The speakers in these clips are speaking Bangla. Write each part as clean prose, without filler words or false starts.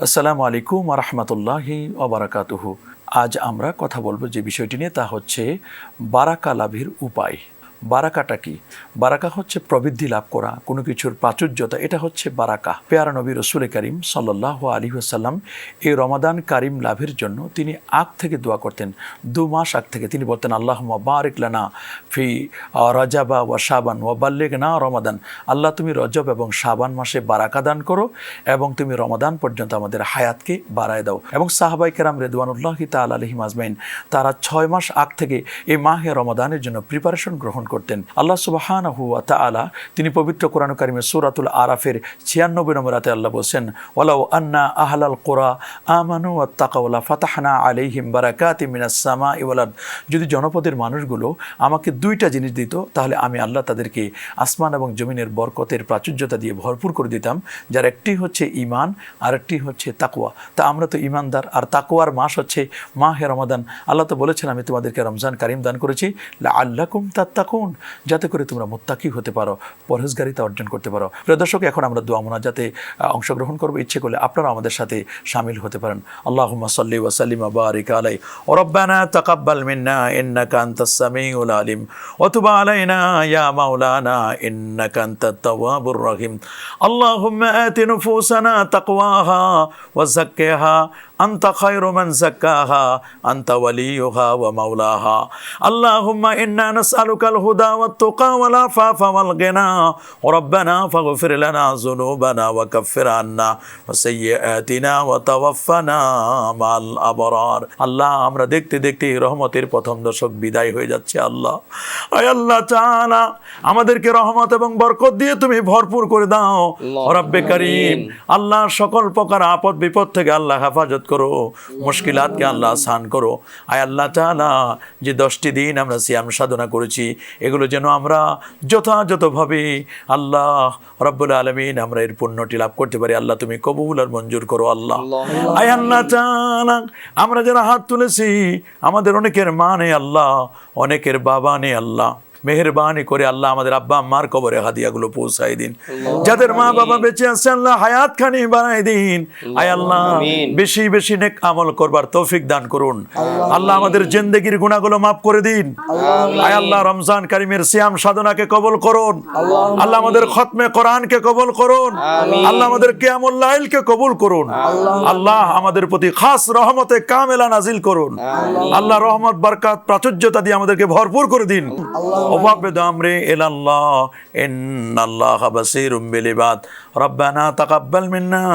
আসসালামু আলাইকুম ওয়া রাহমাতুল্লাহি ওয়া বারাকাতুহু। আজ আমরা কথা বলবো যে বিষয়টি নিয়ে, তা হচ্ছে বারাকা লাভের উপায়। বারাকাটা কি? বারাকা হচ্ছে প্রবৃদ্ধি লাভ করা, কোনো কিছুর প্রাচুর্যতা, এটা হচ্ছে বারাকা। পেয়ারা নবী রসুল করিম সাল্লাল্লাহু আলাইহি ওয়াসাল্লাম এই রমাদান কারিম লাভের জন্য তিনি আগ থেকে দোয়া করতেন। 2 মাস আগ থেকে তিনি বলতেন, আল্লাহুম্মা বারিক লানা ফি রজাবা ওয়া শাবান ওয়া বাল্লিগনা রমাদান। আল্লাহ, তুমি রজব এবং শাবান মাসে বারাকা দান করো এবং তুমি রমাদান পর্যন্ত আমাদের হায়াতকে বাড়ায় দাও। এবং সাহাবায়ে কেরাম রিদওয়ানুল্লাহি তাআলা আলাইহিম আজমাইন তারা 6 মাস আগ থেকে এই মাহে রমাদানের জন্য প্রিপারেশন গ্রহণ করতেন। আল্লাহ সুবহানাহু ওয়া তাআলা তিনি পবিত্র কোরআন কারিমে সূরাতুল আরাফের 96 নম্বর আয়াতে আল্লাহ বলেন, ওয়ালাউ আন্না আহলাল কুরা আমানু ওয়াত্তাকাউ লাফাতাহনা আলাইহিম বারাকাতিম মিনাস সামাই ওয়াল আরদ। যদি জনপদের মানুষগুলো আমাকে 2টা জিনিস দিত, তাহলে আমি আল্লাহ তাদেরকে আসমান এবং জমিনের বরকতের প্রাচুর্যতা দিয়ে ভরপুর করে দিতাম, যার একটি হচ্ছে ঈমান আর একটি হচ্ছে তাকওয়া। তা আমরা তো ঈমানদার, আর তাকওয়ার মাস হচ্ছে মাহে রমাদান। আল্লাহ তো বলেছেন, আমি তোমাদেরকে রমজান কারিম দান করেছি লাআল্লাকুম তাত্তাকুন, যাতে করে তোমরা মুত্তাকি হতে পারো, পরহেজগারিতা অর্জন করতে পারো। প্রিয় দর্শক, এখন আমরা দোয়া মোনাজাতে অংশগ্রহণ করবো। ইচ্ছে করলে আপনারা আমাদের সাথে শামিল হতে পারেন। আল্লাহুম্মা সাল্লি ওয়া সাল্লিম ওয়া বারিক আলাইহি ওয়া রাব্বানা তাকাব্বাল মিন্না ইন্নাকা আনতাস সামিউল আলিম ওয়া তুব আলাইনা ইয়া মাওলানা ইন্নাকা আনতাত তাওয়াবুর রহিম। আল্লাহুম্মা আতি নুফুসানা তাকওয়াহা ওয়া যাক্কিহা আনতা খায়রু মান যাক্কাহা আনতা ওয়ালিয়ুহা ওয়া মাওলাহা। আল্লাহুম্মা ইন্না নাসআলুকাল হুদা ওয়াত তুকা ওয়াল আফাফা ওয়াল গিনা রাব্বানা ফাগফির লানা যুনুবানা ওয়া কাফির আন্না ওয়া সাইয়্যাতিনা ওয়া তাওয়াফানা মাল আবরার। আল্লাহ, আমরা দেখতে দেখতে রহমতের প্রথম দশক বিদায় হয়ে যাচ্ছে। আল্লাহ, আয় আল্লাহ তাআলা, আমাদেরকে রহমত এবং বরকত দিয়ে তুমি ভরপুর করে দাও রব্বে করিম। আল্লাহ, সকল প্রকার আপদ বিপদ থেকে আল্লাহ হেফাজত করো, মুশকিলাতকে আল্লাহ আসান করো। আয় আল্লাহ তাআলা, যে 10টি দিন আমরা সিয়াম সাধনা করেছি, এগুলো যেন আমরা যথাযথভাবে আল্লাহ রাব্বুল আলামিন আমরা এর পুণ্যটি লাভ করতে পারি। আল্লাহ, তুমি কবুল আর মঞ্জুর করো। আল্লাহ, আয় আল্লাহ তাআলা, আমরা যারা হাত তুলেছি, আমাদের অনেকের মা নেই আল্লাহ, অনেকের বাবা নেই আল্লাহ, মেহেরবানি করে আল্লাহ আমাদের আব্বা আম্মার কবরে হাদিয়াগুলো পৌঁছাই দিন। যাদের মা বাবা বেঁচে আছে আল্লাহ হায়াত খানি বাড়াই দিন। আয় আল্লাহ, বেশি বেশি নেক আমল করবার তৌফিক দান করুন। আল্লাহ, আমাদের জিন্দেগির গুনাহগুলো মাফ করে দিন। আয় আল্লাহ, রমজান কারিমের সিয়াম সাধনাকে কবুল করুন। আল্লাহ, আমাদের খতমে কোরআনকে কবুল করুন। আল্লাহ, আমাদের কিয়ামুল লাইলকে কবুল করুন। আল্লাহ, আমাদের প্রতি খাস রহমতে কামেলা নাজিল করুন। আল্লাহ, রহমত বরকত প্রাচুর্যতা দিয়ে আমাদেরকে ভরপুর করে দিন। وفقد أمري إلى الله إن الله بصير بالعباد ربنا تقبل منا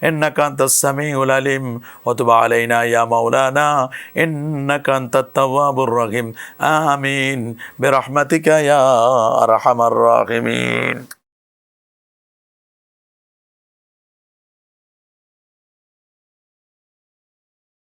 إنك أنت السميع العليم وتب علينا يا مولانا إنك أنت التواب الرحيم آمين برحمتك يا أرحم الراحمين.